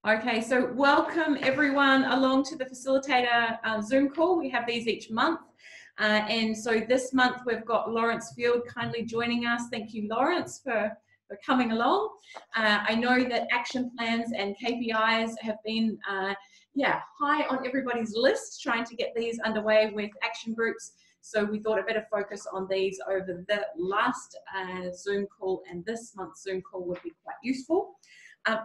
Okay, so welcome everyone along to the facilitator Zoom call. We have these each month. And so this month we've got Lawrence Field kindly joining us. Thank you, Lawrence, for coming along. I know that action plans and KPIs have been high on everybody's list, trying to get these underway with action groups. So we thought a better focus on these over the last Zoom call, and this month's Zoom call would be quite useful.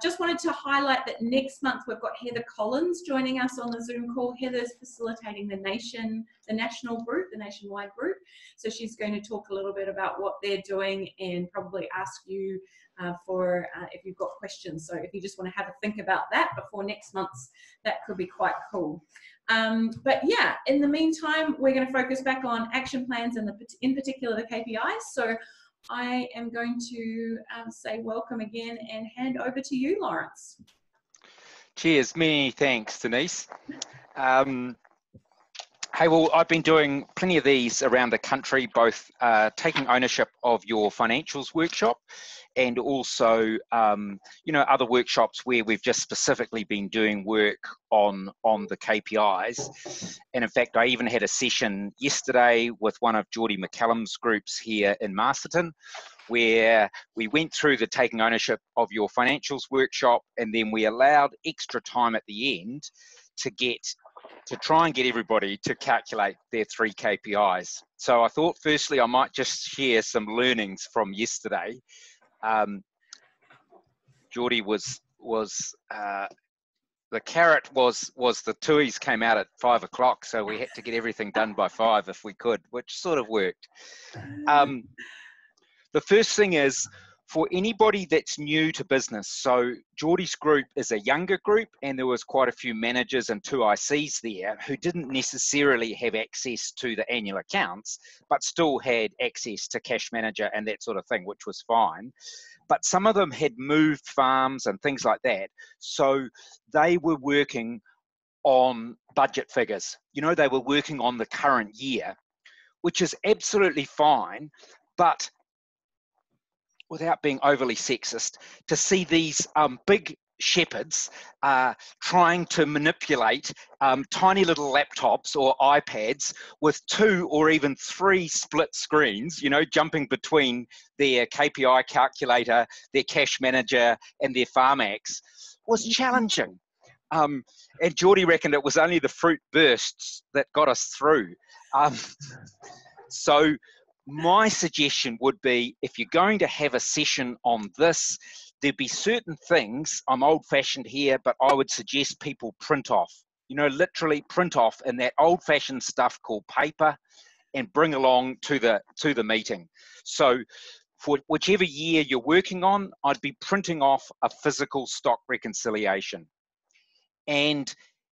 Just wanted to highlight that next month we've got Heather Collins joining us on the Zoom call. Heather's facilitating the national group, the nationwide group. So she's going to talk a little bit about what they're doing and probably ask you if you've got questions. So if you just want to have a think about that before next month's, that could be quite cool. But yeah, in the meantime, we're going to focus back on action plans and in particular the KPIs. So I am going to say welcome again and hand over to you, Lawrence. Cheers, many thanks, Denise. Hey, well, I've been doing plenty of these around the country, both taking ownership of your financials workshop and also, other workshops where we've just specifically been doing work on the KPIs. And in fact, I even had a session yesterday with one of Geordie McCallum's groups here in Masterton, where we went through the taking ownership of your financials workshop, and then we allowed extra time at the end to try and get everybody to calculate their 3 KPIs. So I thought firstly I might just share some learnings from yesterday. Geordie was the carrot was the tuis came out at 5 o'clock, so we had to get everything done by 5 if we could, which sort of worked. The first thing is, for anybody that's new to business, so Geordie's group is a younger group, and there was quite a few managers and 2 ICs there who didn't necessarily have access to the annual accounts, but still had access to Cash Manager and that sort of thing, which was fine. But some of them had moved farms and things like that, so they were working on budget figures. They were working on the current year, which is absolutely fine, but without being overly sexist, to see these big shepherds trying to manipulate tiny little laptops or iPads with 2 or even 3 split screens, jumping between their KPI calculator, their Cash Manager, and their Farmax was challenging. And Geordie reckoned it was only the fruit bursts that got us through. So my suggestion would be, if you're going to have a session on this, there'd be certain things, I'm old-fashioned here, but I would suggest people print off, literally print off in that old-fashioned stuff called paper and bring along to the meeting. So for whichever year you're working on, I'd be printing off a physical stock reconciliation. And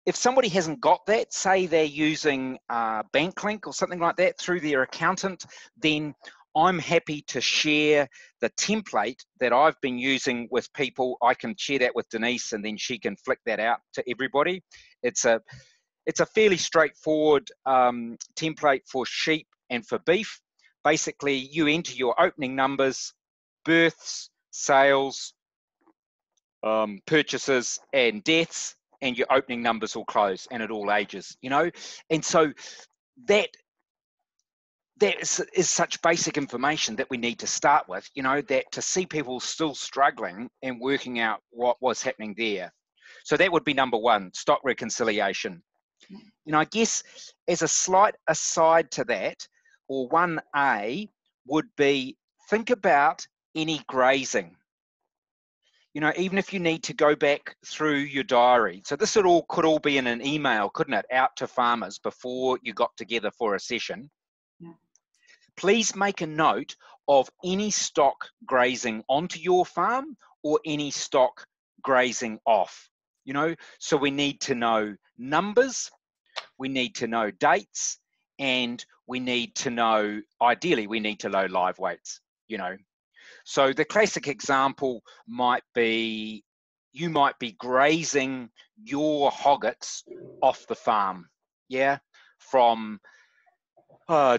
if somebody hasn't got that, say they're using BankLink or something like that through their accountant, then I'm happy to share the template that I've been using with people. I can share that with Denise, and then she can flick that out to everybody. It's a fairly straightforward template for sheep and for beef. Basically, you enter your opening numbers, births, sales, purchases, and deaths, and your opening numbers will close, and at all ages, And so that is such basic information that we need to start with, that to see people still struggling and working out what was happening there. So that would be number 1, stock reconciliation. I guess as a slight aside to that, or 1A, would be think about any grazing. Even if you need to go back through your diary. So this could all be in an email, couldn't it, out to farmers before you got together for a session. Yeah. Please make a note of any stock grazing onto your farm or any stock grazing off. So we need to know numbers, we need to know dates, and we need to know, ideally, we need to know live weights, So the classic example might be, you might be grazing your hoggets off the farm, from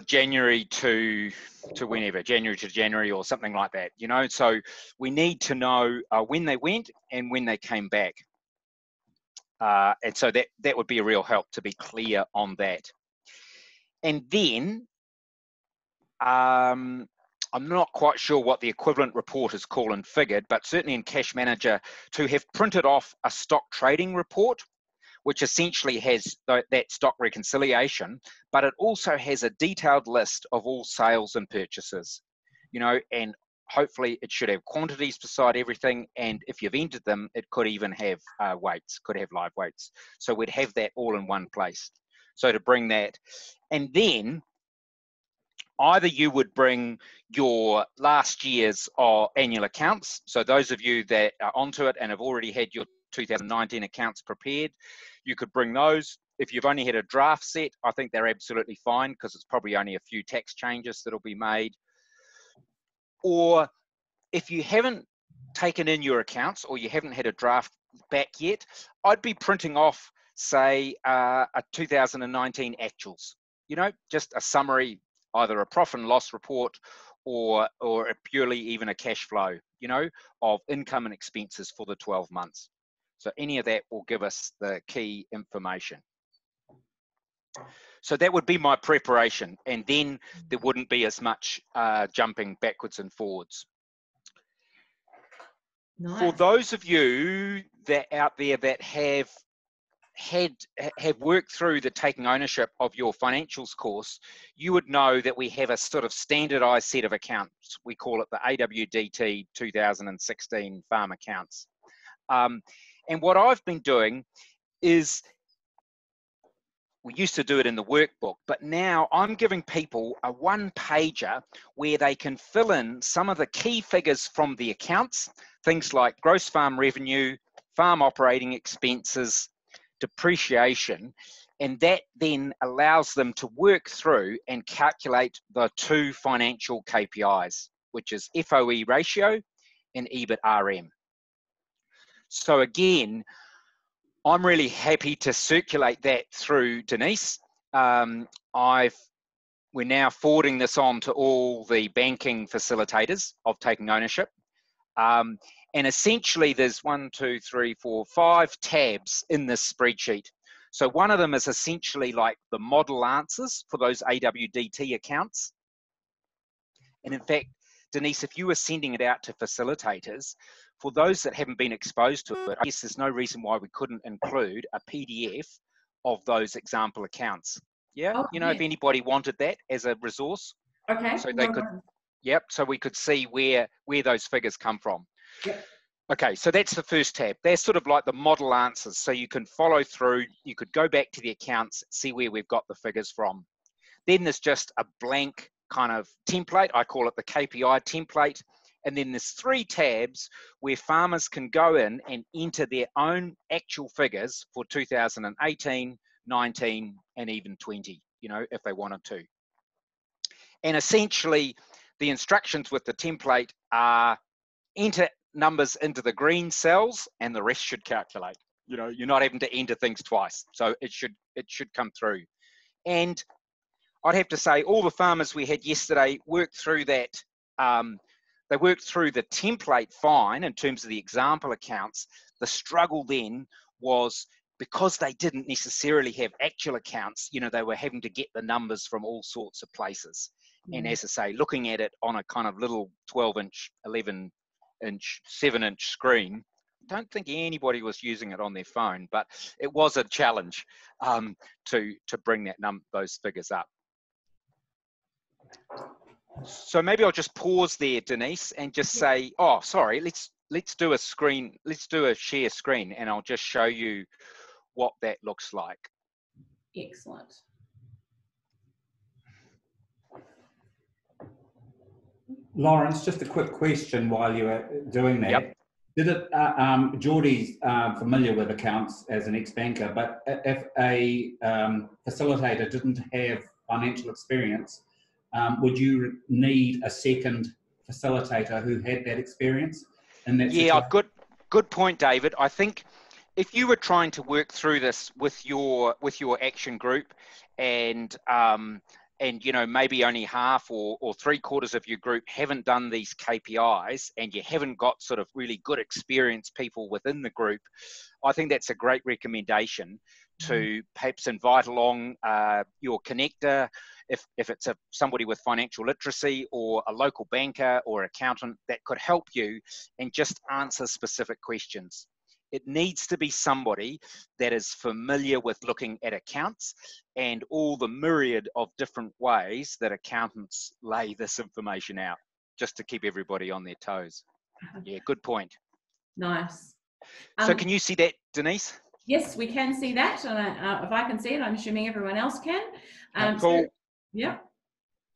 January to whenever, January to January or something like that, So we need to know when they went and when they came back. And so that would be a real help to be clear on that. And then I'm not quite sure what the equivalent report is called and figured, but certainly in Cash Manager, to have printed off a stock trading report, which essentially has that stock reconciliation, but it also has a detailed list of all sales and purchases, you know, and hopefully it should have quantities beside everything. And if you've entered them, it could even have weights, could have live weights. So we'd have that all in one place. So to bring that, and then either you would bring your last year's annual accounts. So those of you that are onto it and have already had your 2019 accounts prepared, you could bring those. If you've only had a draft set, I think they're absolutely fine because it's probably only a few tax changes that'll be made. Or if you haven't taken in your accounts or you haven't had a draft back yet, I'd be printing off, say, a 2019 actuals, you know, just a summary, either a profit and loss report or purely even a cash flow, you know, of income and expenses for the 12 months. So any of that will give us the key information. So that would be my preparation, and then there wouldn't be as much jumping backwards and forwards. Nice. For those of you that out there that have worked through the taking ownership of your financials course, you would know that we have a sort of standardized set of accounts. We call it the AWDT 2016 farm accounts. And what I've been doing is, we used to do it in the workbook, but now I'm giving people a one-pager where they can fill in some of the key figures from the accounts, things like gross farm revenue, farm operating expenses, depreciation, and that then allows them to work through and calculate the two financial KPIs, which is FOE ratio and EBIT RM. So again, I'm really happy to circulate that through Denise. We're now forwarding this on to all the banking facilitators of taking ownership. And essentially there's 5 tabs in this spreadsheet. So one of them is essentially like the model answers for those AWDT accounts. And in fact, Denise, if you were sending it out to facilitators, for those that haven't been exposed to it, I guess there's no reason why we couldn't include a PDF of those example accounts. Yeah, oh, you know, if anybody wanted that as a resource. Okay. So they could, yep, so we could see where those figures come from. Yep. Okay, so that's the first tab. They're sort of like the model answers. So you can follow through, you could go back to the accounts, see where we've got the figures from. Then there's just a blank kind of template. I call it the KPI template. And then there's 3 tabs where farmers can go in and enter their own actual figures for 2018, 19, and even 20, you know, if they wanted to. And essentially, the instructions with the template are enter numbers into the green cells and the rest should calculate. You know, you're not having to enter things twice. So it should come through. And I'd have to say all the farmers we had yesterday worked through that. They worked through the template fine in terms of the example accounts. The struggle then was because they didn't necessarily have actual accounts, you know, they were having to get the numbers from all sorts of places. And as I say, looking at it on a kind of little 12-inch, 11-inch, 7-inch screen, I don't think anybody was using it on their phone, but it was a challenge to bring those figures up. So maybe I'll just pause there, Denise, and just say, oh, sorry, let's do a screen, let's do a share screen, and I'll just show you what that looks like. Excellent. Lawrence, just a quick question while you were doing that. Yep. Did it, Geordie's familiar with accounts as an ex-banker, but if a facilitator didn't have financial experience, would you need a second facilitator who had that experience? Yeah, good point, David. I think if you were trying to work through this with your action group and and you know, maybe only half or 3/4 of your group haven't done these KPIs, and you haven't got sort of really good experienced people within the group, I think that's a great recommendation to perhaps invite along your connector, if it's somebody with financial literacy, or a local banker or accountant that could help you and just answer specific questions. It needs to be somebody that is familiar with looking at accounts and all the myriad of different ways that accountants lay this information out, just to keep everybody on their toes. Yeah, good point. Nice. So can you see that, Denise? Yes, we can see that. And if I can see it, I'm assuming everyone else can. Cool. Yeah.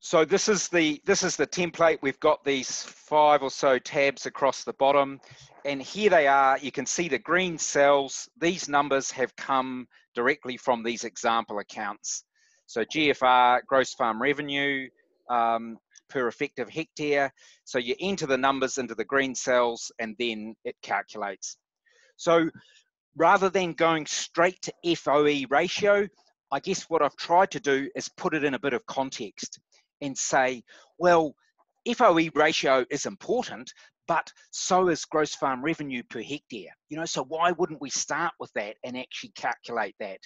So this is the template. We've got these 5 or so tabs across the bottom, and here they are. You can see the green cells. These numbers have come directly from these example accounts. So GFR, gross farm revenue, per effective hectare. So you enter the numbers into the green cells and then it calculates. So rather than going straight to FOE ratio, I guess what I've tried to do is put it in a bit of context and say, well, FOE ratio is important, but so is gross farm revenue per hectare. You know, so why wouldn't we start with that and actually calculate that?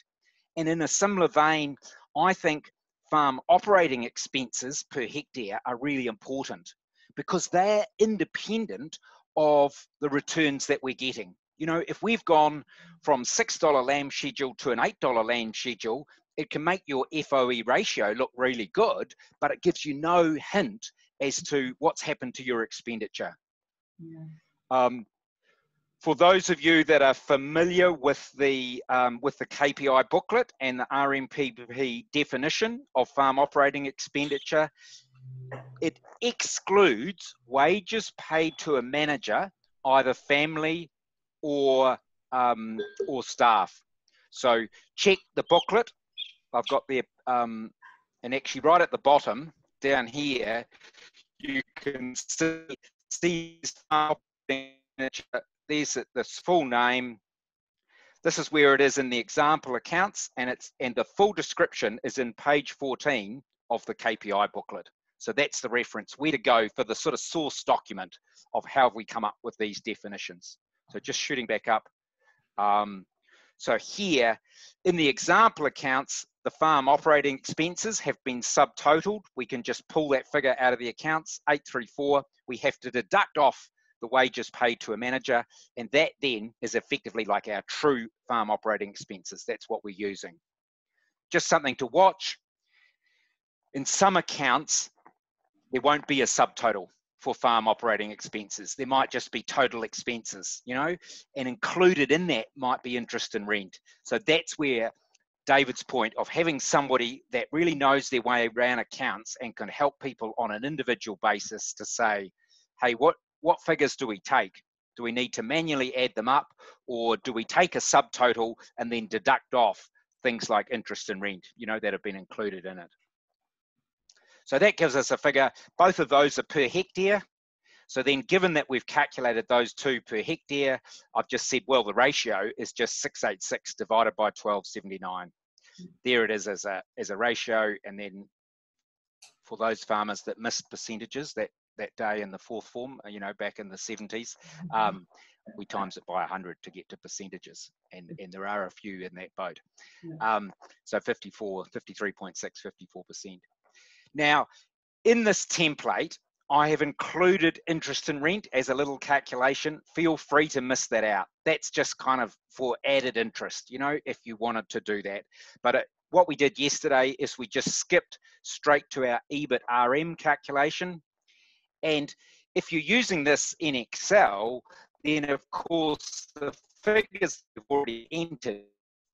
And in a similar vein, I think farm operating expenses per hectare are really important because they're independent of the returns that we're getting. You know, if we've gone from $6 lamb schedule to an $8 lamb schedule, it can make your FOE ratio look really good, but it gives you no hint as to what's happened to your expenditure. Yeah. For those of you that are familiar with the KPI booklet and the RMPP definition of farm operating expenditure, it excludes wages paid to a manager, either family or staff. So check the booklet. I've got there, and actually right at the bottom down here, you can see there's this full name. This is where it is in the example accounts, and the full description is in page 14 of the KPI booklet. So that's the reference, where to go for the sort of source document of how we come up with these definitions. So just shooting back up. So here in the example accounts, the farm operating expenses have been subtotaled. We can just pull that figure out of the accounts, 834. We have to deduct off the wages paid to a manager, and that then is effectively like our true farm operating expenses. That's what we're using. Just something to watch. In some accounts, there won't be a subtotal for farm operating expenses. There might just be total expenses, you know, and included in that might be interest and rent. So that's where David's point of having somebody that really knows their way around accounts and can help people on an individual basis to say, hey, what figures do we take? Do we need to manually add them up, or do we take a subtotal and then deduct off things like interest and rent, you know, that have been included in it? So that gives us a figure. Both of those are per hectare. So then given that we've calculated those two per hectare, I've just said, well, the ratio is just 686 divided by 1279. There it is as a ratio. And then for those farmers that missed percentages that day in the fourth form, you know, back in the 70s, we times it by 100 to get to percentages. And there are a few in that boat. So 53.6, 54%. Now, in this template, I have included interest and rent as a little calculation. Feel free to miss that out. That's just kind of for added interest, you know, if you wanted to do that. But what we did yesterday is we just skipped straight to our EBIT RM calculation. And if you're using this in Excel, then of course the figures you've already entered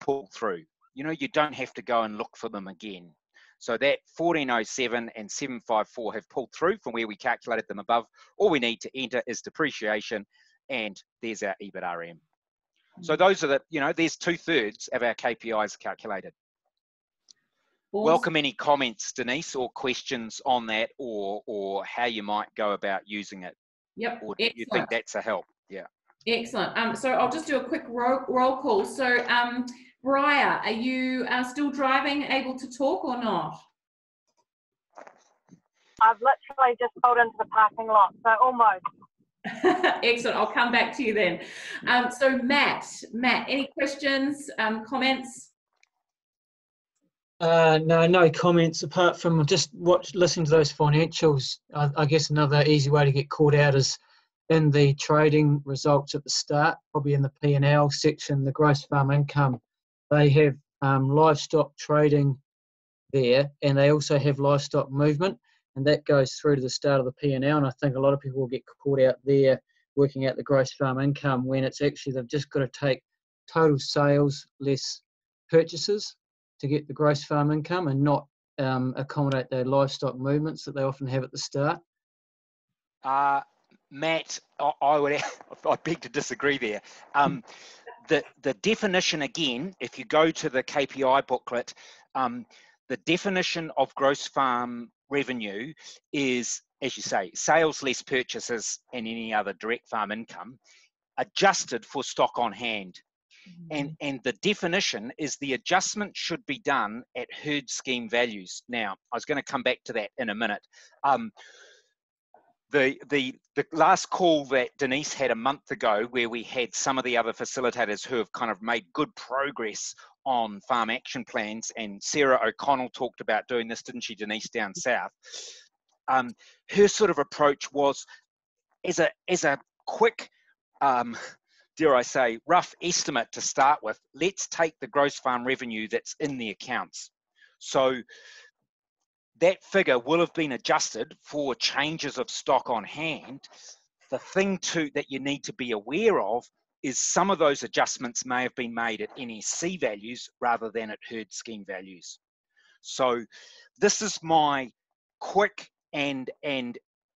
pull through. You know, you don't have to go and look for them again. So that 1407 and 754 have pulled through from where we calculated them above. All we need to enter is depreciation, and there's our EBIT RM. So those are the, you know, there's 2/3 of our KPIs calculated. Awesome. Welcome any comments, Denise, or questions on that, or how you might go about using it. Yep. Or do you think that's a help? Yeah. Excellent. So I'll just do a quick roll call. So Briar, are you still driving, able to talk or not? I've literally just pulled into the parking lot, so almost. Excellent. I'll come back to you then. So Matt, any questions, comments? No comments apart from just listening to those financials. I guess another easy way to get caught out is in the trading results at the start, probably in the P&L section, the gross farm income. They have livestock trading there, and they also have livestock movement, and that goes through to the start of the P&L. And I think a lot of people will get caught out there working out the gross farm income when it's actually they've just got to take total sales less purchases to get the gross farm income and not accommodate their livestock movements that they often have at the start. Matt, I beg to disagree there. The definition again, if you go to the KPI booklet, the definition of gross farm revenue is, as you say, sales less purchases and any other direct farm income, adjusted for stock on hand. And the definition is the adjustment should be done at herd scheme values. Now, I was going to come back to that in a minute. The last call that Denise had a month ago, where we had some of the other facilitators who have kind of made good progress on farm action plans, and Sarah O'Connell talked about doing this, didn't she, Denise, down south? Her sort of approach was, as a quick, dare I say, rough estimate to start with, let's take the gross farm revenue that's in the accounts. So that figure will have been adjusted for changes of stock on hand. The thing that you need to be aware of is some of those adjustments may have been made at NSC values rather than at herd scheme values. So this is my quick and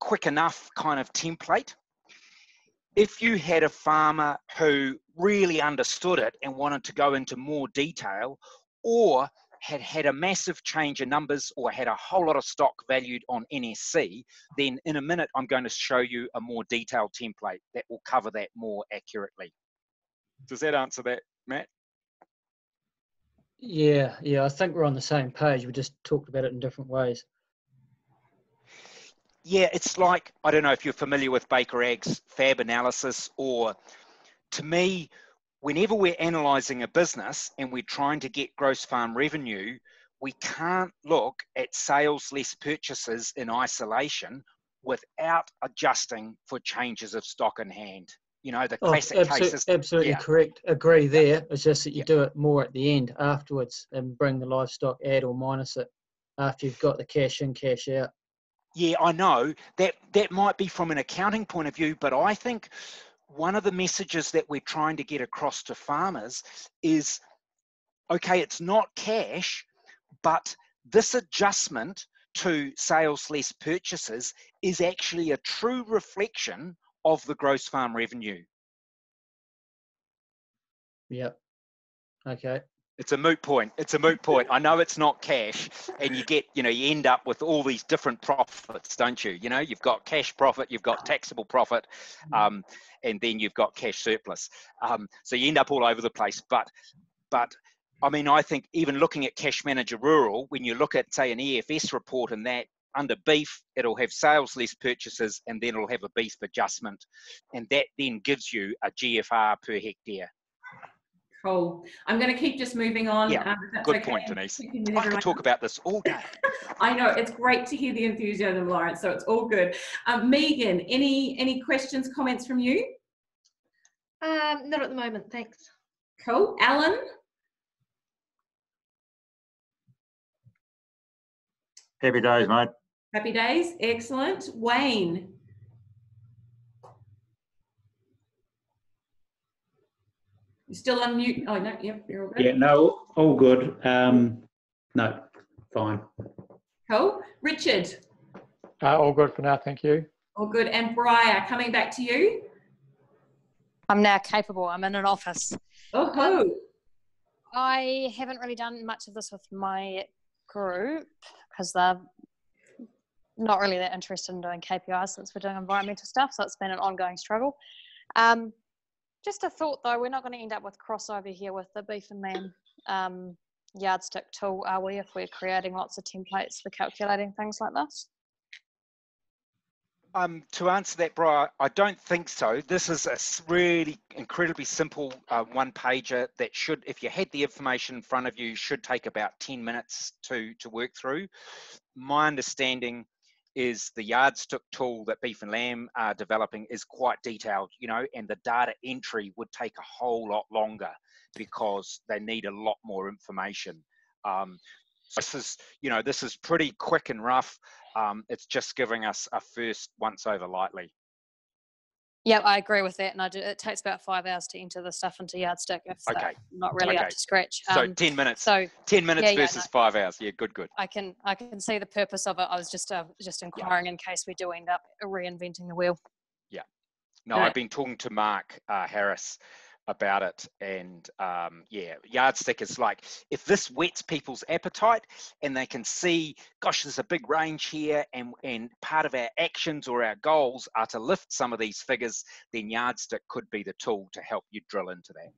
quick enough kind of template. If you had a farmer who really understood it and wanted to go into more detail, or had a massive change in numbers, or had a whole lot of stock valued on NSC, then in a minute I'm going to show you a more detailed template that will cover that more accurately. Does that answer that, Matt? Yeah, I think we're on the same page. We just talked about it in different ways. Yeah, it's like, I don't know if you're familiar with Baker Ag's FAB analysis, or to me, whenever we're analysing a business and we're trying to get gross farm revenue, we can't look at sales less purchases in isolation without adjusting for changes of stock in hand. You know, the classic cases. Absolutely correct. Agree there. It's just that you do it more at the end afterwards and bring the livestock, add or minus it after you've got the cash in, cash out. Yeah, I know that might be from an accounting point of view, but I think one of the messages that we're trying to get across to farmers is, okay, it's not cash, but this adjustment to sales less purchases is actually a true reflection of the gross farm revenue. Yep. Okay. It's a moot point. It's a moot point. I know it's not cash, and you end up with all these different profits, don't you? You know, you've got cash profit, you've got taxable profit, and then you've got cash surplus. So you end up all over the place. But I mean, I think even looking at Cash Manager Rural, when you look at, say, an EFS report, and that under beef, it'll have sales less purchases, and then it'll have a beef adjustment, and that then gives you a GFR per hectare. Cool. I'm going to keep just moving on. Yeah, good point, Denise. I could talk about this all day. I know, it's great to hear the enthusiasm, Lawrence, so it's all good. Megan, any questions, comments from you? Not at the moment, thanks. Cool. Alan? Happy days, mate. Happy days. Excellent. Wayne? You're still on mute. Oh, no, yep, you're all good. Yeah, no, all good. No, fine. Cool. Richard? All good for now, thank you. All good. And Briar, coming back to you. I'm now capable. I'm in an office. Oh, I haven't really done much of this with my group because they're not really that interested in doing KPIs since we're doing environmental stuff, so it's been an ongoing struggle. Just a thought though, we're not going to end up with crossover here with the beef and lamb yardstick tool, are we, if we're creating lots of templates for calculating things like this? To answer that, Brian, I don't think so. This is a really incredibly simple one-pager that should, if you had the information in front of you, should take about 10 minutes to work through. My understanding is the yardstick tool that Beef and Lamb are developing is quite detailed, you know, and the data entry would take a whole lot longer because they need a lot more information. This is, you know, this is pretty quick and rough. It's just giving us a first once over lightly. Yeah, I agree with that. And it takes about 5 hours to enter the stuff into Yardstick if they're not really up to scratch. So 10 minutes. So 10 minutes versus 5 hours. Yeah, good. I can see the purpose of it. I was just inquiring in case we do end up reinventing the wheel. Yeah. No, I've been talking to Mark Harris about it, and yeah, Yardstick is like, if this whets people's appetite and they can see, gosh, there's a big range here, and part of our actions or our goals are to lift some of these figures, then Yardstick could be the tool to help you drill into that.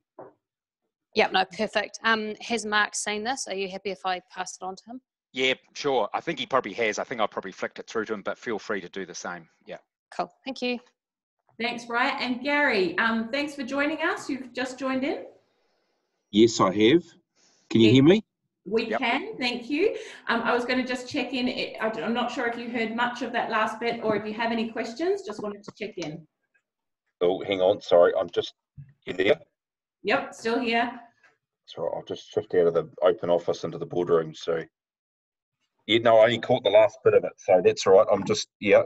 Yep, no, perfect. Has Mark seen this? Are you happy if I pass it on to him? Yeah, sure. I think he probably has. I think I probably flicked it through to him, but feel free to do the same. Yeah. Cool. Thank you. Thanks, Brian. And Gary, thanks for joining us. You've just joined in. Yes, I have. Can you hear me? We can, thank you. I was going to just check in. I'm not sure if you heard much of that last bit or if you have any questions. Just wanted to check in. Oh, hang on. Sorry, I'm just... You there? Yep, still here. Sorry, I'll just shift out of the open office into the boardroom. So, yeah, no, I only caught the last bit of it. So that's all right. I'm just, yeah.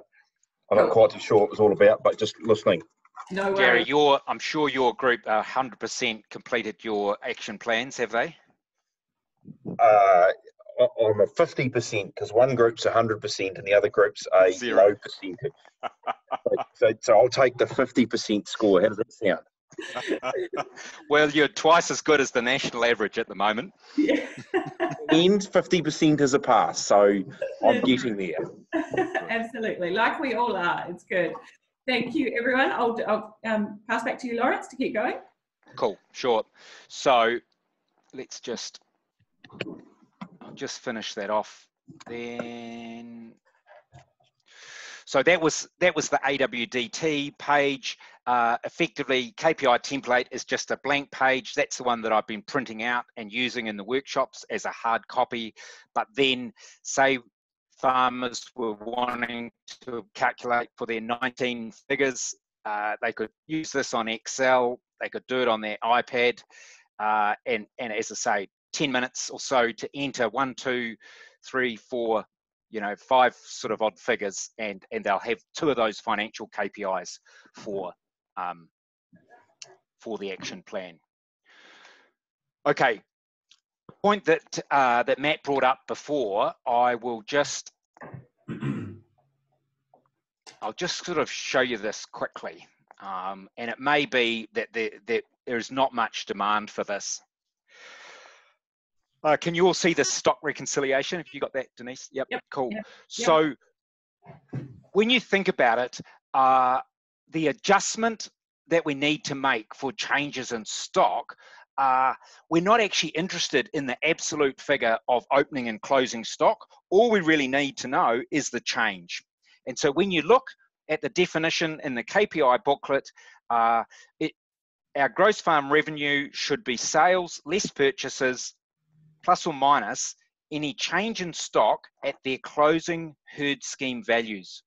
I'm not quite too sure what it was all about, but just listening. No worries. Gary, I'm sure your group 100% completed your action plans, have they? I'm a 50% because one group's 100% and the other group's a low percentage. So I'll take the 50% score. How does that sound? Well, you're twice as good as the national average at the moment. Yeah. And 50% is a pass, so I'm getting there. Absolutely, like we all are. It's good. Thank you, everyone. I'll pass back to you, Lawrence, to keep going. Cool, sure. So let's I'll just finish that off then. So that was the AWDT page. Effectively, KPI template is just a blank page. That's the one that I've been printing out and using in the workshops as a hard copy. But then, say farmers were wanting to calculate for their 19 figures, they could use this on Excel. They could do it on their iPad, and as I say, 10 minutes or so to enter 1, 2, 3, 4. 5 sort of odd figures, and they'll have 2 of those financial KPIs for the action plan. Okay, the point that that Matt brought up before, I'll just sort of show you this quickly, and it may be that there is not much demand for this. Can you all see the stock reconciliation? Have you got that, Denise? Yep. Cool. Yep. So when you think about it, the adjustment that we need to make for changes in stock, we're not actually interested in the absolute figure of opening and closing stock. All we really need to know is the change. And so when you look at the definition in the KPI booklet, our gross farm revenue should be sales less purchases plus or minus any change in stock at their closing herd scheme values.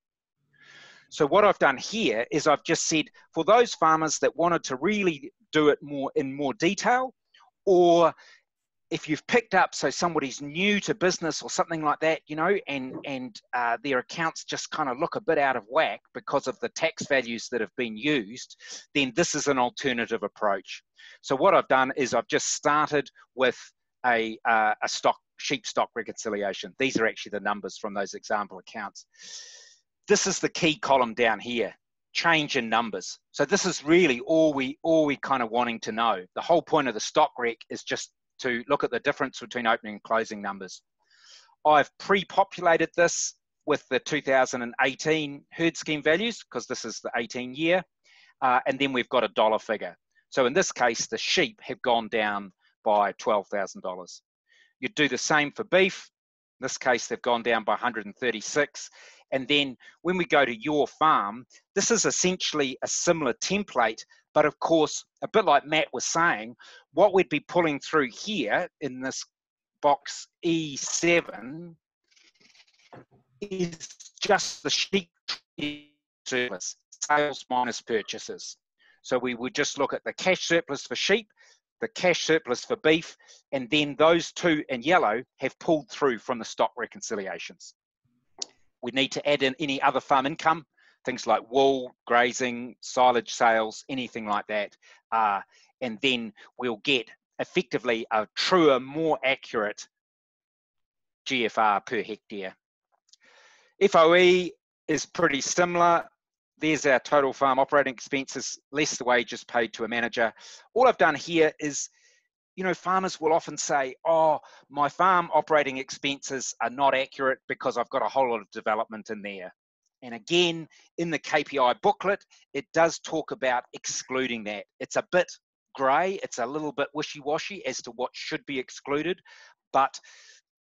So what I've done here is I've just said for those farmers that wanted to really do it in more detail, or if you've picked up, so somebody's new to business or something like that, and their accounts just kind of look a bit out of whack because of the tax values that have been used, then this is an alternative approach. So what I've done is I've just started with a sheep stock reconciliation. These are actually the numbers from those example accounts. This is the key column down here, change in numbers. So this is really all we kind of wanting to know. The whole point of the stock rec is just to look at the difference between opening and closing numbers. I've pre-populated this with the 2018 herd scheme values because this is the 18 year, and then we've got a dollar figure. So in this case, the sheep have gone down by $12,000. You'd do the same for beef. In this case, they've gone down by 136. And then when we go to your farm, this is essentially a similar template, but of course, a bit like Matt was saying, what we'd be pulling through here in this box E7 is just the sheep surplus, sales minus purchases. So we would just look at the cash surplus for sheep, the cash surplus for beef, and then those two in yellow have pulled through from the stock reconciliations. We need to add in any other farm income, things like wool, grazing, silage sales, anything like that. And then we'll get effectively a truer, more accurate GFR per hectare. FOE is pretty similar. There's our total farm operating expenses, less the wages paid to a manager. All I've done here is, you know, farmers will often say, oh, my farm operating expenses are not accurate because I've got a whole lot of development in there. And again, in the KPI booklet, it does talk about excluding that. It's a bit grey, it's a little bit wishy-washy as to what should be excluded, but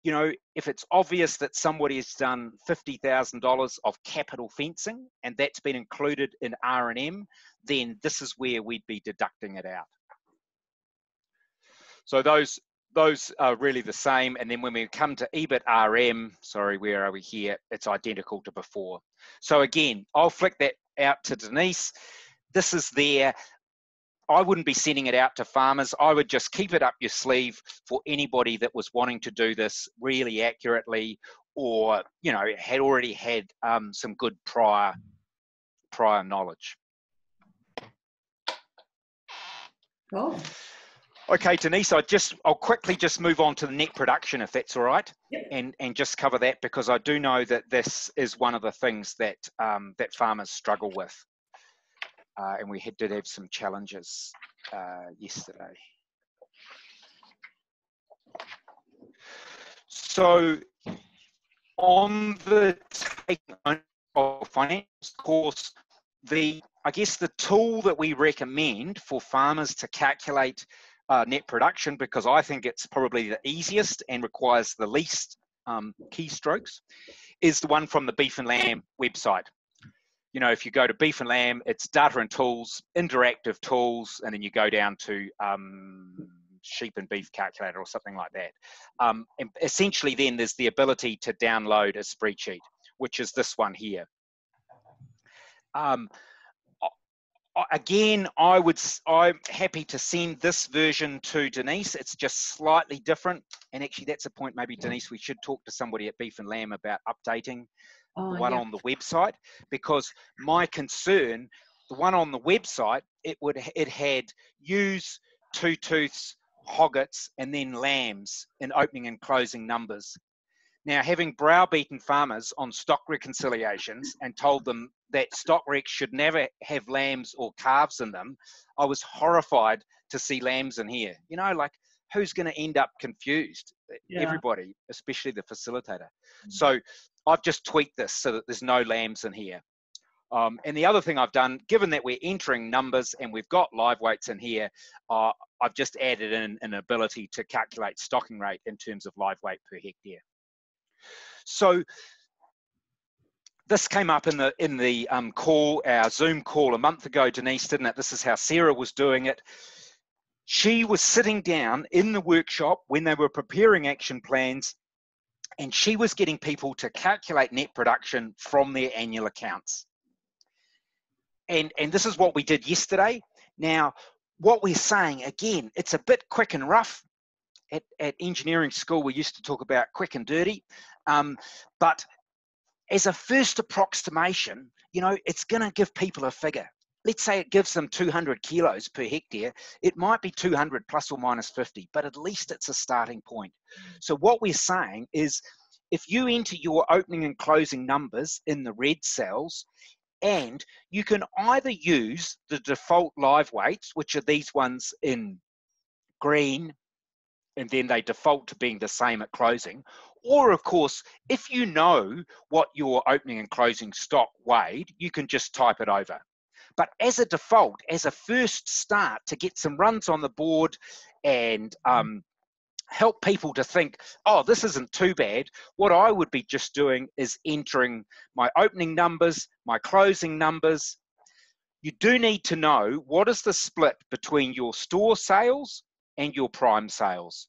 you know, if it's obvious that somebody has done $50,000 of capital fencing and that's been included in R&M, then this is where we'd be deducting it out. So those are really the same. And then when we come to EBIT RM, sorry, where are we here? It's identical to before. So again, I'll flick that out to Denise. This is there. I wouldn't be sending it out to farmers. I would just keep it up your sleeve for anybody that was wanting to do this really accurately, or, you know, had already had some good prior knowledge. Cool. Okay, Denise, I'll quickly just move on to the net production, if that's all right, Yep. and just cover that, because I do know that this is one of the things that that farmers struggle with. And we did have some challenges yesterday. So on the taking ownership of finance course, I guess the tool that we recommend for farmers to calculate net production, because I think it's probably the easiest and requires the least keystrokes, is the one from the Beef and Lamb website. You know, if you go to Beef and Lamb, it's data and tools, interactive tools, and then you go down to sheep and beef calculator or something like that. And essentially then there's the ability to download a spreadsheet, which is this one here. Again, I'm happy to send this version to Denise. It's just slightly different. And actually that's a point maybe, Denise, we should talk to somebody at Beef and Lamb about updating the one on the website, because my concern, the one on the website, it had ewes, two tooths, hoggets, and then lambs in opening and closing numbers. Now, having browbeaten farmers on stock reconciliations and told them that stock recs should never have lambs or calves in them, I was horrified to see lambs in here. You know, like, who's going to end up confused? Yeah. Everybody, especially the facilitator. So I've just tweaked this so that there's no lambs in here. And the other thing I've done, given that we're entering numbers and we've got live weights in here, I've just added in an ability to calculate stocking rate in terms of live weight per hectare. So this came up in the call, our Zoom call a month ago, Denise, didn't it? This is how Sarah was doing it. She was sitting down in the workshop when they were preparing action plans, and she was getting people to calculate net production from their annual accounts. And this is what we did yesterday. Now, what we're saying, again, it's a bit quick and rough. At engineering school, we used to talk about quick and dirty. But as a first approximation, you know, it's going to give people a figure. Let's say it gives them 200 kilos per hectare. It might be 200 plus or minus 50, but at least it's a starting point. So what we're saying is, if you enter your opening and closing numbers in the red cells, and you can either use the default live weights, which are these ones in green, and then they default to being the same at closing. Or of course, if you know what your opening and closing stock weighed, you can just type it over. But as a default, as a first start to get some runs on the board and help people to think, oh, this isn't too bad. What I would be just doing is entering my opening numbers, my closing numbers. You do need to know what is the split between your store sales and your prime sales.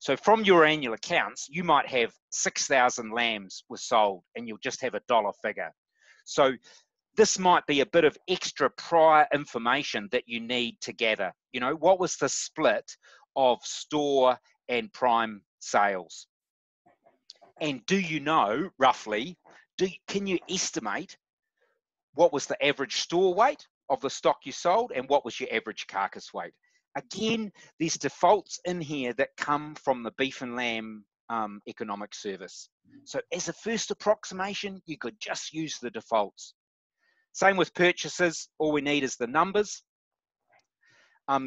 So from your annual accounts, you might have 6,000 lambs were sold and you'll just have a dollar figure. So this might be a bit of extra prior information that you need to gather. You know, what was the split of store and prime sales? And do you know roughly, can you estimate what was the average store weight of the stock you sold and what was your average carcass weight? Again, there's defaults in here that come from the Beef and Lamb Economic Service. So as a first approximation, you could just use the defaults. Same with purchases, all we need is the numbers.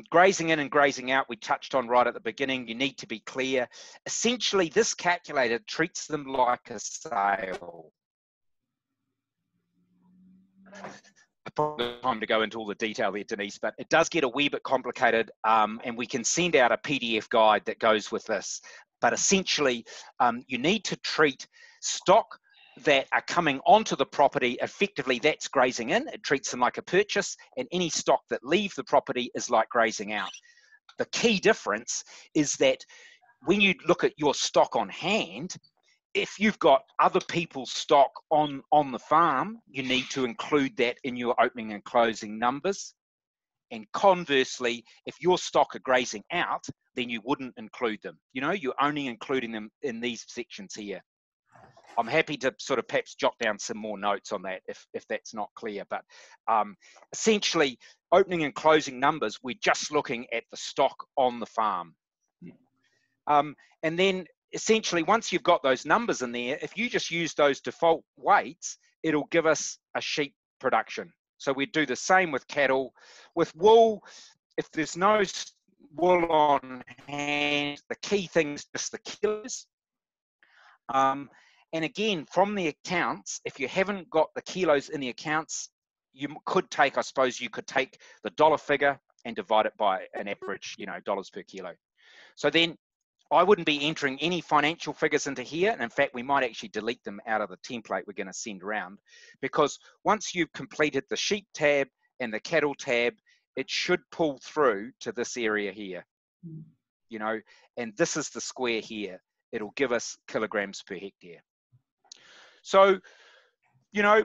Grazing in and grazing out, we touched on right at the beginning. You need to be clear. Essentially, this calculator treats them like a sale. Probably time to go into all the detail there, Denise, but it does get a wee bit complicated, and we can send out a PDF guide that goes with this. But essentially, you need to treat stock that are coming onto the property, effectively that's grazing in. It treats them like a purchase, and any stock that leave the property is like grazing out. The key difference is that when you look at your stock on hand, if you've got other people's stock on the farm, you need to include that in your opening and closing numbers. And conversely, if your stock are grazing out, then you wouldn't include them. You know, you're only including them in these sections here. I'm happy to sort of perhaps jot down some more notes on that if that's not clear. But essentially, opening and closing numbers, we're just looking at the stock on the farm. And then essentially, once you've got those numbers in there, if you just use those default weights, it'll give us a sheep production. So we do the same with cattle. With wool, if there's no wool on hand, the key thing is just the kilos. And again, from the accounts, if you haven't got the kilos in the accounts, you could take, I suppose you could take the dollar figure and divide it by an average, you know, dollars per kilo. So then I wouldn't be entering any financial figures into here. And in fact, we might actually delete them out of the template we're going to send around, because once you've completed the sheep tab and the cattle tab, it should pull through to this area here, you know, and this is the square here. It'll give us kilograms per hectare. So, you know,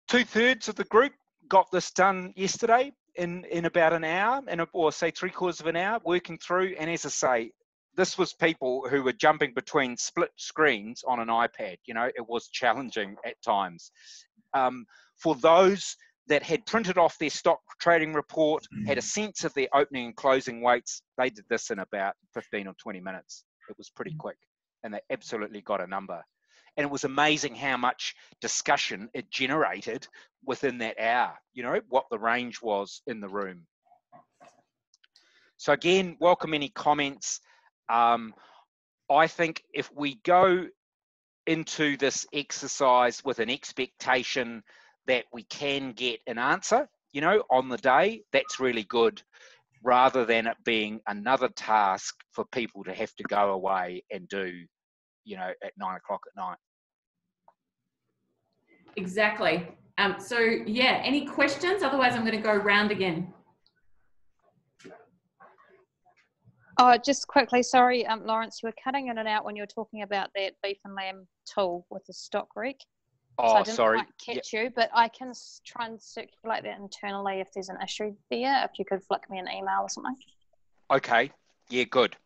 2/3 of the group got this done yesterday in about an hour, or say 3/4 of an hour working through. And as I say, this was people who were jumping between split screens on an iPad. You know, it was challenging at times. For those that had printed off their stock trading report, had a sense of their opening and closing weights, they did this in about 15 or 20 minutes. It was pretty quick, and they absolutely got a number. And it was amazing how much discussion it generated within that hour, you know, what the range was in the room. So again, welcome any comments. I think if we go into this exercise with an expectation that we can get an answer, you know, on the day, that's really good, rather than it being another task for people to have to go away and do, you know, at 9 o'clock at night. Exactly. So yeah, any questions? Otherwise, I'm going to go round again. Oh, just quickly, sorry, Lawrence, you were cutting in and out when you were talking about that beef and lamb tool with the stock rec. Oh, so I didn't sorry. quite catch you, but I can try and circulate that internally if there's an issue there, if you could flick me an email or something. Okay, yeah, good.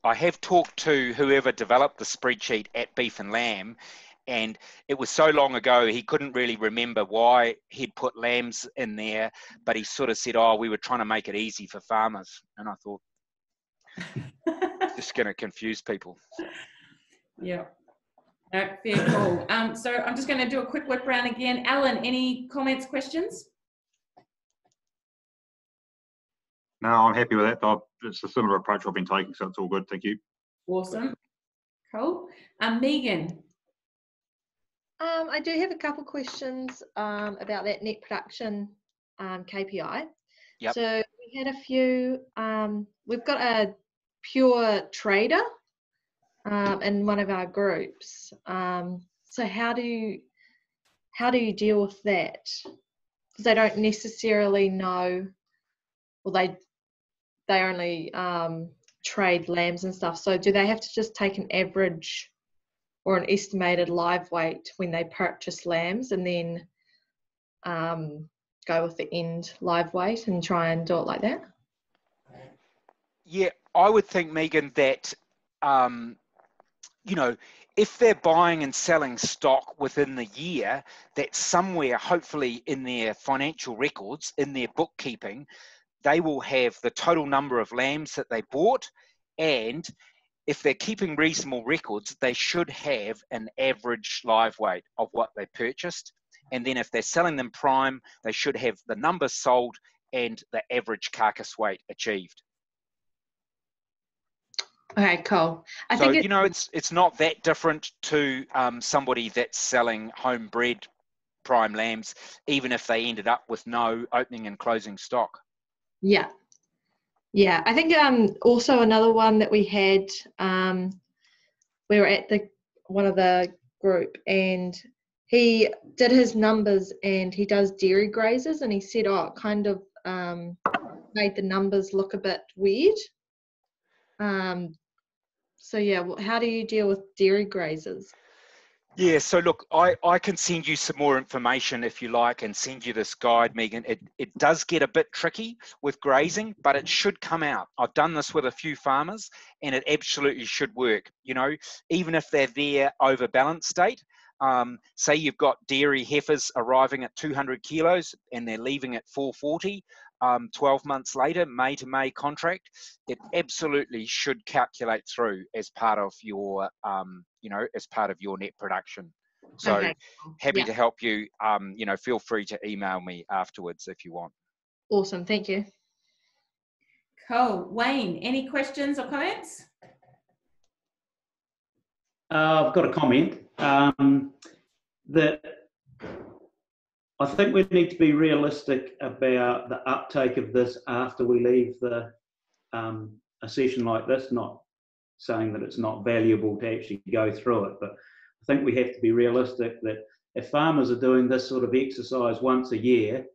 I have talked to whoever developed the spreadsheet at Beef and Lamb, and it was so long ago he couldn't really remember why he'd put lambs in there, but he sort of said, oh, we were trying to make it easy for farmers. And I thought, just going to confuse people. Yeah. No, fair call. So I'm just going to do a quick whip round again. Alan, any comments, questions? No, I'm happy with that. It's a similar approach I've been taking, so it's all good. Thank you. Awesome. Cool. Megan. I do have a couple questions about that net production KPI. Yep. So We had a few. We've got a pure trader in one of our groups. So how do you deal with that? Because they don't necessarily know, well, they only trade lambs and stuff. So do they have to just take an average or an estimated live weight when they purchase lambs, and then go with the end live weight and try and do it like that? Yeah, I would think, Megan, that, you know, if they're buying and selling stock within the year, that somewhere, hopefully in their financial records, in their bookkeeping, they will have the total number of lambs that they bought, and if they're keeping reasonable records, they should have an average live weight of what they purchased. And then if they're selling them prime, they should have the numbers sold and the average carcass weight achieved. Okay, cool. I So, think you know, it's not that different to somebody that's selling homebred prime lambs, even if they ended up with no opening and closing stock. Yeah. Yeah, I think also another one that we had, we were at one of the group, and he did his numbers, and he does dairy grazers, and he said, oh, it kind of made the numbers look a bit weird. So yeah, how do you deal with dairy grazers? Yeah, so look, I can send you some more information if you like, and send you this guide, Megan. It does get a bit tricky with grazing, but it should come out. I've done this with a few farmers, and it absolutely should work. You know, even if they're there over balance state, say you've got dairy heifers arriving at 200 kilos and they're leaving at 440, 12 months later, May to May contract, it absolutely should calculate through as part of your, you know, as part of your net production. So Okay. happy Yeah. to help you. You know, feel free to email me afterwards if you want. Awesome, thank you. Cool. Wayne, any questions or comments? I've got a comment that I think we need to be realistic about the uptake of this after we leave the a session like this. Not saying that it's not valuable to actually go through it, but I think we have to be realistic that if farmers are doing this sort of exercise once a year,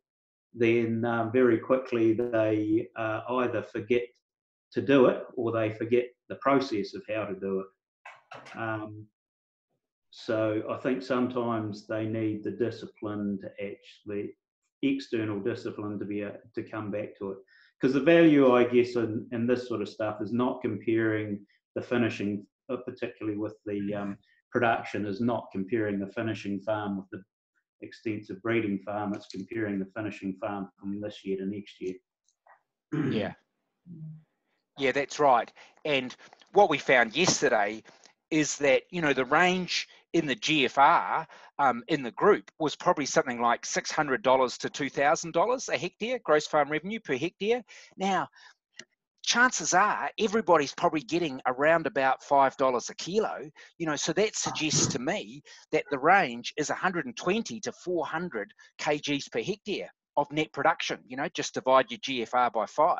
then very quickly they either forget to do it or they forget the process of how to do it. So I think sometimes they need the discipline to actually, external discipline to be to come back to it. Because the value, I guess, in this sort of stuff is not comparing the finishing, particularly with the production, is not comparing the finishing farm with the extensive breeding farm. It's comparing the finishing farm from this year to next year. Yeah. Yeah, that's right. And what we found yesterday is that, you know, the range in the GFR in the group was probably something like $600 to $2,000 a hectare, gross farm revenue per hectare. Now, chances are everybody's probably getting around about $5 a kilo, you know, so that suggests to me that the range is 120 to 400 kgs per hectare of net production. You know, just divide your GFR by 5.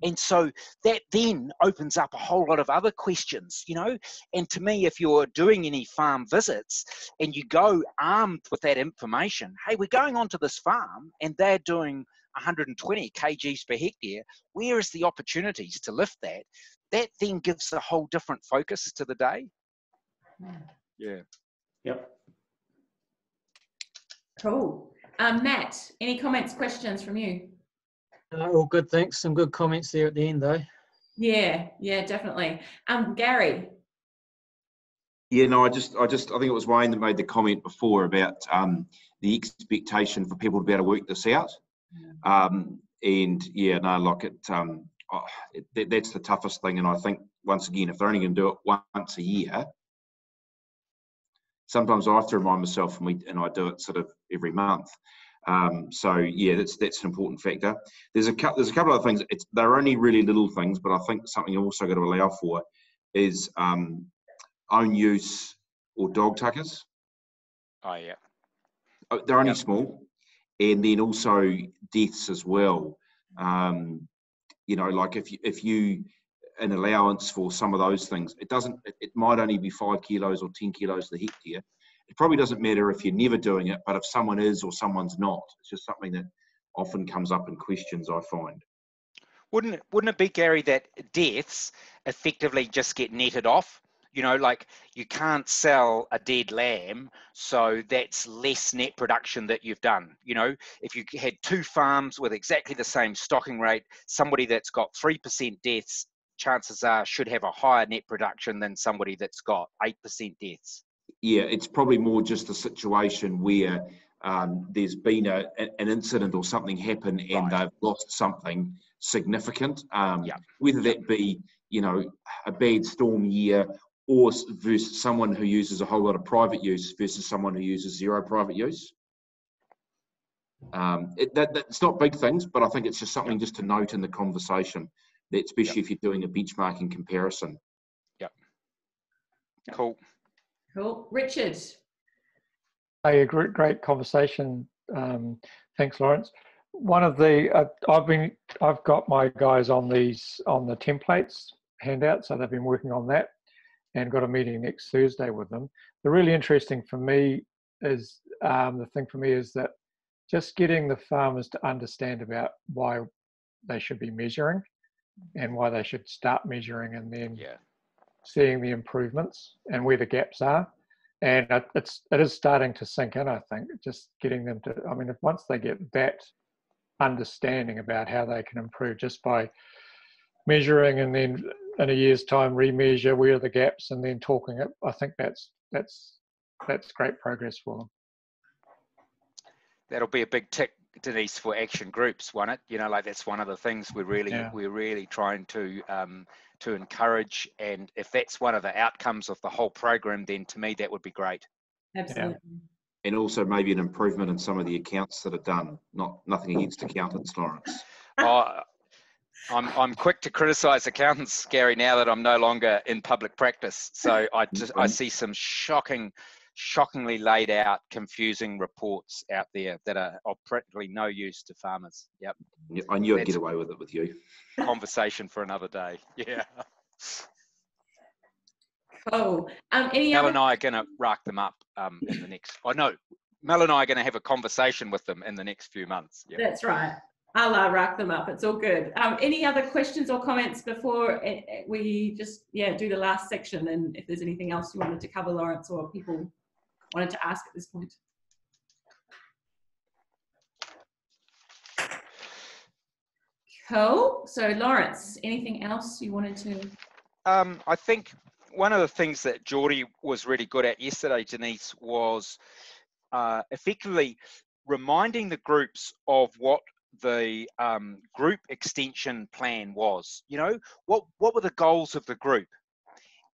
And so that then opens up a whole lot of other questions, you know. And to me, if you're doing any farm visits and you go armed with that information, hey, we're going onto this farm and they're doing 120 kgs per hectare, where is the opportunities to lift that? That then gives a whole different focus to the day. Yeah. Yep. Cool. Matt, any comments, questions from you? All good, thanks. Some good comments there at the end, though. Yeah, definitely. Gary. Yeah, no, I think it was Wayne that made the comment before about the expectation for people to be able to work this out. And yeah, no, like that's the toughest thing. And I think, once again, if they're only going to do it once a year, sometimes I have to remind myself, and I do it sort of every month. So yeah, that's an important factor. There's a couple of things. They're only really little things, but I think something you also got to allow for is own use or dog tuckers. Oh yeah. They're only small, and then also deaths as well. You know, like if you an allowance for some of those things, it might only be 5 kilos or 10 kilos the hectare. It probably doesn't matter if you're never doing it, but if someone is or someone's not, it's just something that often comes up in questions, I find. Wouldn't it be, Gary, that deaths effectively just get netted off? You know, like you can't sell a dead lamb, so that's less net production that you've done. You know, if you had 2 farms with exactly the same stocking rate, somebody that's got 3% deaths, chances are should have a higher net production than somebody that's got 8% deaths. Yeah, it's probably more just a situation where there's been an incident or something happen and they've lost something significant, whether that be, you know, a bad storm year or versus someone who uses a whole lot of private use versus someone who uses 0 private use. It's not big things, but I think it's just something just to note in the conversation, that especially if you're doing a benchmarking comparison. Yep. Cool. Cool. Richard. A great conversation. Thanks, Lawrence. One of the I've got my guys on the templates handout, so they've been working on that, and got a meeting next Thursday with them. The really interesting for me is that just getting the farmers to understand about why they should be measuring and why they should start measuring, and then seeing the improvements and where the gaps are. And it is starting to sink in, I think, just getting them to, I mean, once they get that understanding about how they can improve just by measuring, and then in a year's time remeasure where are the gaps, and then talking it, I think that's great progress for them. That'll be a big tick, Denise, for action groups, won't it? You know, like that's one of the things we're really trying to encourage, and if that's one of the outcomes of the whole program, then to me that would be great. Absolutely. And also maybe an improvement in some of the accounts that are done. Nothing against accountants, Lawrence. I'm quick to criticise accountants, Gary, now that I'm no longer in public practice. So I see some shockingly laid out, confusing reports out there that are of practically no use to farmers. Yep. I knew I'd get away with it with you. Conversation for another day. Yeah. Cool. Mel and I are going to rack them up in the next. Mel and I are going to have a conversation with them in the next few months. Yep. That's right. I'll rack them up. It's all good. Any other questions or comments before we just do the last section? And if there's anything else you wanted to cover, Lawrence, or people wanted to ask at this point. Cool. So Lawrence, anything else you wanted to? I think one of the things that Geordie was really good at yesterday, Denise, was effectively reminding the groups of what the group extension plan was. You know, what were the goals of the group?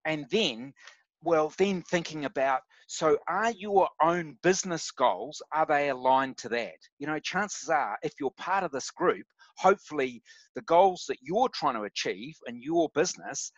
And then thinking about, so are your own business goals, are they aligned to that? You know, chances are, if you're part of this group, hopefully the goals that you're trying to achieve in your business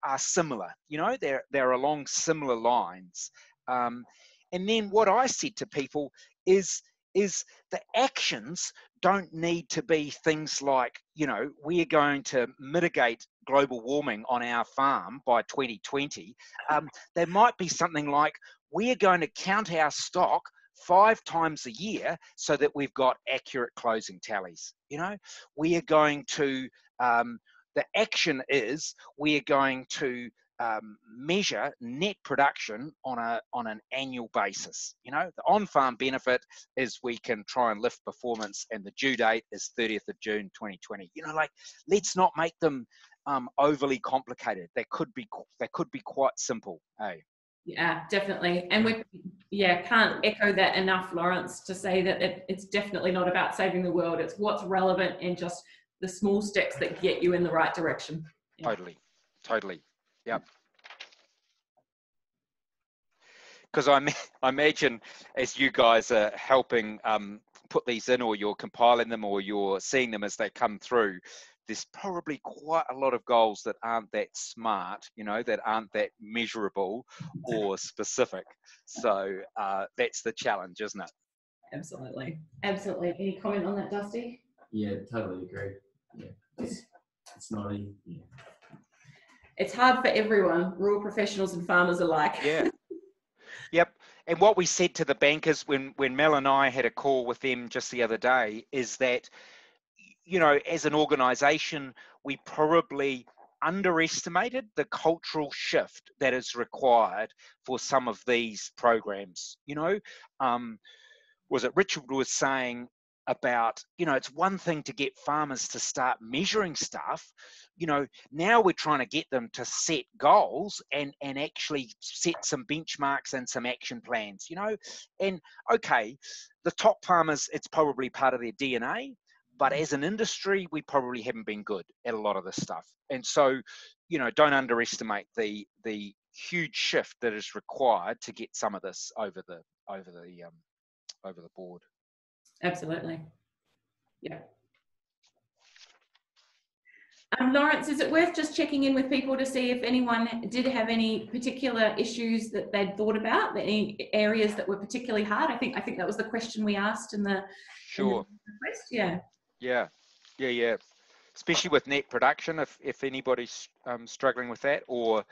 are similar. You know, they're along similar lines. And then what I said to people is the actions don't need to be things like, you know, we're going to mitigate global warming on our farm by 2020. There might be something like, we're going to count our stock 5 times a year so that we've got accurate closing tallies. You know, we are going to, the action is we're going to measure net production on an annual basis. You know, the on-farm benefit is we can try and lift performance, and the due date is 30th of June 2020. You know, like, let's not make them overly complicated. They could be quite simple. Hey. Yeah, definitely. And we can't echo that enough, Lawrence, to say that it's definitely not about saving the world. It's what's relevant and just the small steps that get you in the right direction. Yeah. Totally. Yep. Because I imagine as you guys are helping put these in, or you're compiling them, or you're seeing them as they come through, there's probably quite a lot of goals that aren't that smart, you know, that aren't that measurable or specific. So that's the challenge, isn't it? Absolutely. Any comment on that, Dusty? Yeah, totally agree. Yeah, not easy. Yeah. It's hard for everyone, rural professionals and farmers alike. Yeah. Yep. And what we said to the bankers when Mel and I had a call with them just the other day is that, you know, as an organisation, we probably underestimated the cultural shift that is required for some of these programs. You know, was it Richard was saying about, you know, it's one thing to get farmers to start measuring stuff. You know, now we're trying to get them to set goals and actually set some benchmarks and some action plans, you know. And okay, the top farmers, it's probably part of their DNA, but as an industry, we probably haven't been good at a lot of this stuff. And so, you know, don't underestimate the huge shift that is required to get some of this over the board. Absolutely. Yeah. Lawrence, is it worth just checking in with people to see if anyone did have any particular issues that they'd thought about, any areas that were particularly hard? I think that was the question we asked in the Sure. in the request. Yeah. Yeah. Especially with net production, if anybody's struggling with that, or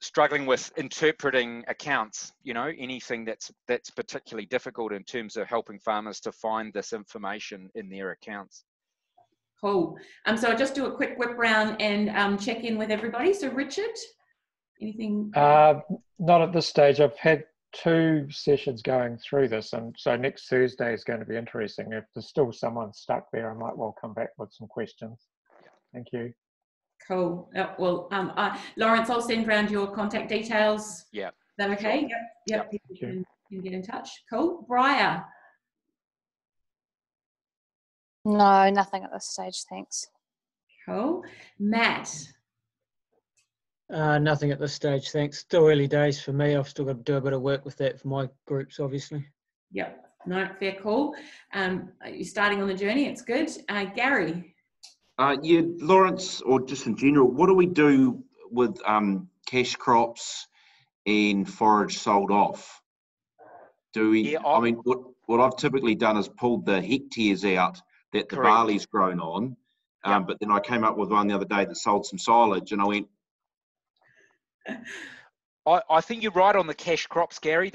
struggling with interpreting accounts, you know, anything that's particularly difficult in terms of helping farmers to find this information in their accounts. Cool. So I'll just do a quick whip round and check in with everybody. So Richard, anything? Not at this stage. I've had 2 sessions going through this, and so next Thursday is going to be interesting. If there's still someone stuck there, I might well come back with some questions. Thank you. Cool. Well, Lawrence, I'll send around your contact details. Yeah. Is that okay? Sure. Yep. People can get in touch. Cool. Briar. No, nothing at this stage, thanks. Cool. Matt. Nothing at this stage, thanks. Still early days for me. I've still got to do a bit of work with that for my groups, obviously. Yep. No, fair call. You're starting on the journey. It's good. Gary. Yeah, Lawrence, or just in general, what do we do with cash crops and forage sold off? Do we? Yeah, I mean, what I've typically done is pulled the hectares out that the Correct. barley's grown on, but then I came up with one the other day that sold some silage, and I went. I think you're right on the cash crops, Gary.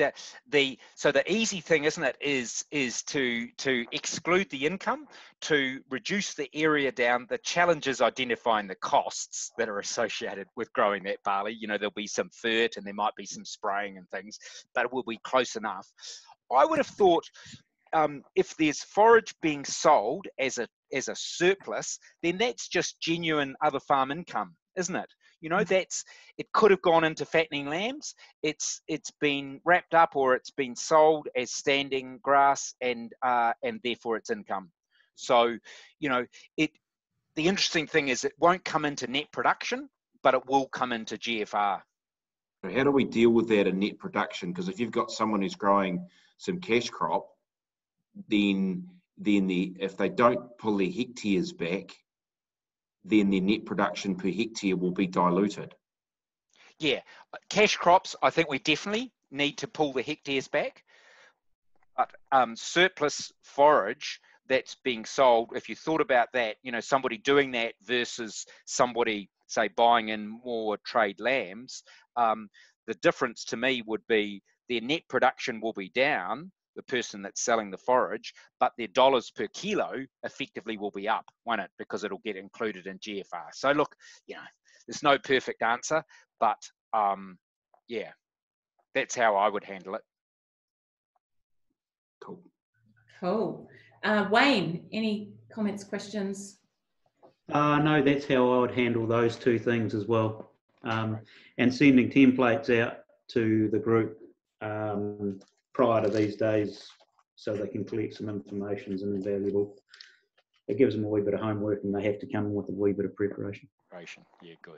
So the easy thing, isn't it, is to exclude the income, to reduce the area down. The challenge is identifying the costs that are associated with growing that barley. You know, there'll be some fert and there might be some spraying and things, but it will be close enough. I would have thought if there's forage being sold as a surplus, then that's just genuine other farm income, isn't it? You know, it could have gone into fattening lambs. It's been wrapped up or it's been sold as standing grass, and therefore it's income. So, you know, the interesting thing is it won't come into net production, but it will come into GFR. How do we deal with that in net production? Because if you've got someone who's growing some cash crop, then if they don't pull their hectares back, then their net production per hectare will be diluted. Yeah, cash crops, I think we definitely need to pull the hectares back. But surplus forage that's being sold, if you thought about that, you know, somebody doing that versus somebody, say, buying in more trade lambs, the difference to me would be their net production will be down, the person that's selling the forage, but their dollars per kilo effectively will be up, won't it? Because it'll get included in GFR. So look, you know, there's no perfect answer, but yeah, that's how I would handle it. Cool. Wayne, any comments, questions? No, that's how I would handle those 2 things as well. And sending templates out to the group prior to these days so they can collect some information is invaluable. It gives them a wee bit of homework and they have to come with a wee bit of preparation. Yeah, good.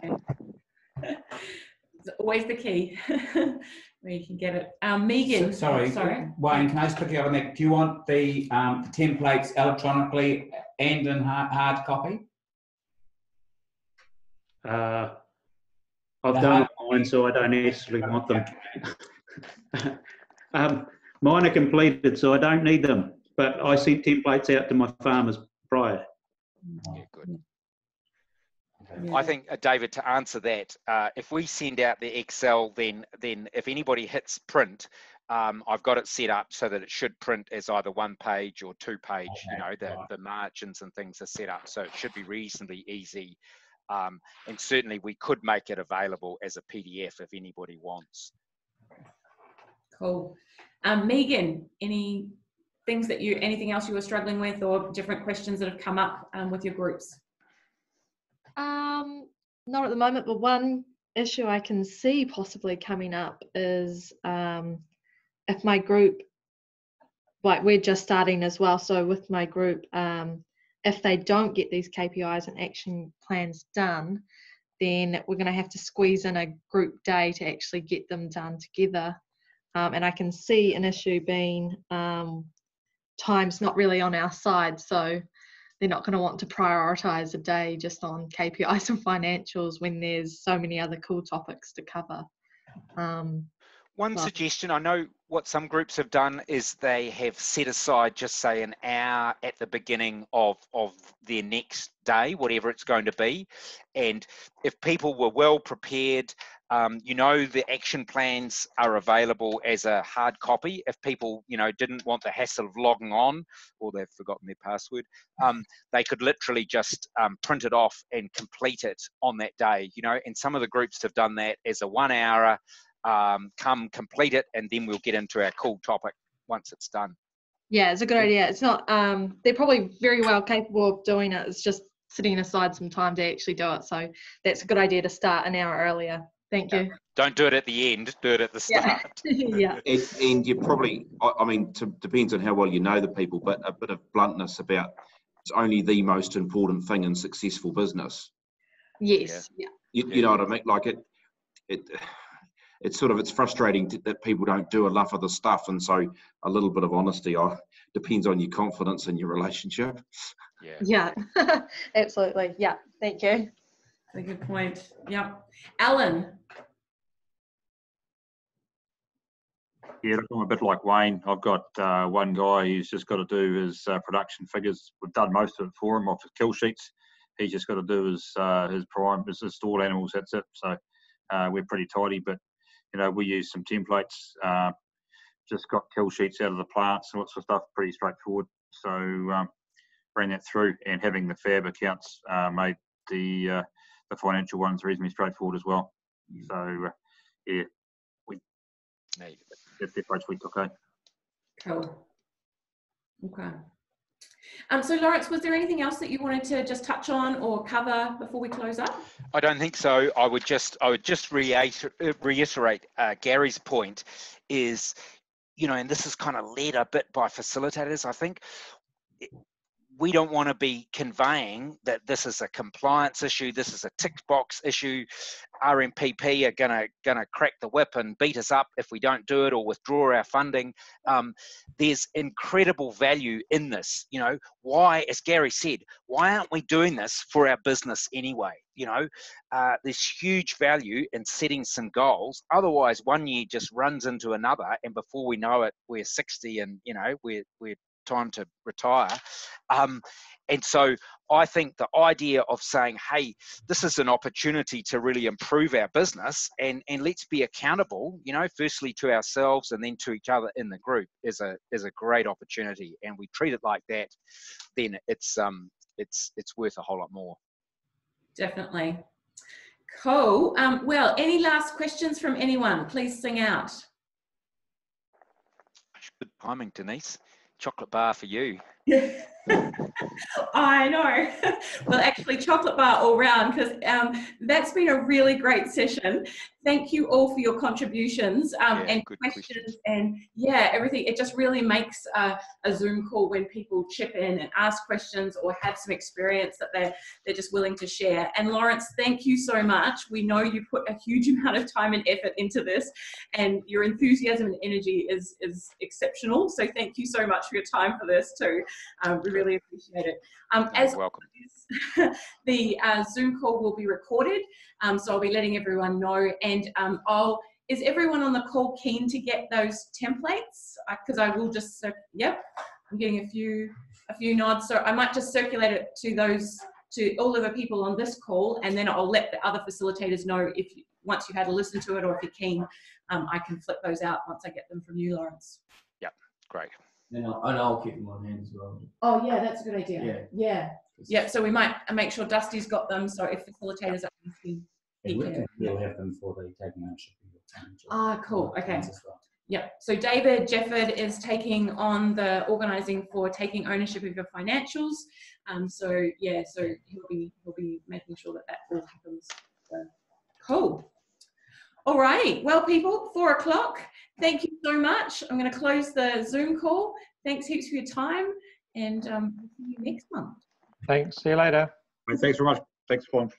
It's always the key where you can get it. Megan. Sorry, Wayne, can I just quickly have on that? Do you want the templates electronically and in hard copy? I've done mine, so I don't necessarily want them. Mine are completed, so I don't need them. But I sent templates out to my farmers prior. Yeah, good. Yeah. I think, David, to answer that, if we send out the Excel, then if anybody hits print, I've got it set up so that it should print as either 1 page or 2 page. You know, the margins and things are set up, so it should be reasonably easy. And certainly we could make it available as a PDF if anybody wants. Cool. Megan, anything else you were struggling with, or different questions that have come up with your groups? Not at the moment, but one issue I can see possibly coming up is if my group, like we're just starting as well, so with my group, if they don't get these KPIs and action plans done, then we're going to have to squeeze in a group day to actually get them done together. And I can see an issue being time's not really on our side, so they're not going to want to prioritize a day just on KPIs and financials when there's so many other cool topics to cover. One suggestion, I know what some groups have done is they have set aside just say an hour at the beginning of their next day, whatever it's going to be. And if people were well prepared, you know, the action plans are available as a hard copy. If people, you know, didn't want the hassle of logging on or they've forgotten their password, they could literally just print it off and complete it on that day, you know. And some of the groups have done that as a 1 hour, come complete it, and then we'll get into our cool topic once it's done. Yeah, it's a good idea. It's not, they're probably very well capable of doing it. It's just setting aside some time to actually do it. So that's a good idea to start an hour earlier. Thank you. Don't do it at the end, do it at the start. Yeah. And you probably, I mean, depends on how well you know the people, but a bit of bluntness about it's only the most important thing in successful business. Yes. Yeah. You know what I mean? Like it's sort of, it's frustrating that people don't do enough of the stuff, and so a little bit of honesty depends on your confidence in your relationship. Yeah. Absolutely. Yeah. Thank you. That's a good point. Yeah. Alan. Yeah, look, I'm a bit like Wayne. I've got one guy who's just got to do his production figures. We've done most of it for him off his kill sheets. He's just got to do his stored animals. That's it. So we're pretty tidy, but you know, we use some templates. Just got kill sheets out of the plants and lots of stuff. Pretty straightforward. So ran that through, and having the FAB accounts made the financial ones reasonably straightforward as well. So yeah, that's the approach we took. Cool. Okay. So Lawrence, was there anything else that you wanted to just touch on or cover before we close up? I don't think so. I would just reiterate Gary's point is, you know, and this is kind of led a bit by facilitators, I think. We don't want to be conveying that this is a compliance issue, this is a tick box issue. RMPP are gonna crack the whip and beat us up if we don't do it or withdraw our funding. There's incredible value in this. You know, why, as Gary said, why aren't we doing this for our business anyway? You know, there's huge value in setting some goals. Otherwise, one year just runs into another, and before we know it, we're 60 and, you know, we're time to retire. And so I think the idea of saying, hey, this is an opportunity to really improve our business, and let's be accountable, you know, firstly to ourselves and then to each other in the group is a great opportunity. And we treat it like that, then it's worth a whole lot more. Definitely. Cool. Well, any last questions from anyone? Please sing out. Good timing, Denise. Chocolate bar for you. I know. Well, actually, chocolate bar all round, because that's been a really great session. Thank you all for your contributions and questions and everything. It just really makes a Zoom call when people chip in and ask questions or have some experience that they're just willing to share. And Lawrence, thank you so much. We know you put a huge amount of time and effort into this, and your enthusiasm and energy is exceptional. So thank you so much for your time for this too. We really appreciate it. As welcome. The Zoom call will be recorded, so I'll be letting everyone know. And is everyone on the call keen to get those templates? Because I will just, yep, I'm getting a few a few nods. So I might just circulate it to all of the people on this call, and then I'll let the other facilitators know once you had to listen to it, or if you're keen, I can flip those out once I get them from you, Lawrence. Yep, great. And I'll keep them on hand as well. Oh yeah, that's a good idea. Yeah. Yeah. Yeah. So we might make sure Dusty's got them. So if facilitators are asking, We'll have them for the taking ownership of your financial. Ah, cool. Okay. As well. Yeah. So David Jefford is taking on the organising for taking ownership of your financials. So yeah, so he'll be making sure that all happens. So, cool. All right. Well, people, 4 o'clock. Thank you so much. I'm going to close the Zoom call. Thanks heaps for your time, and we'll see you next month. Thanks. See you later. Thanks very much. Thanks, Paul.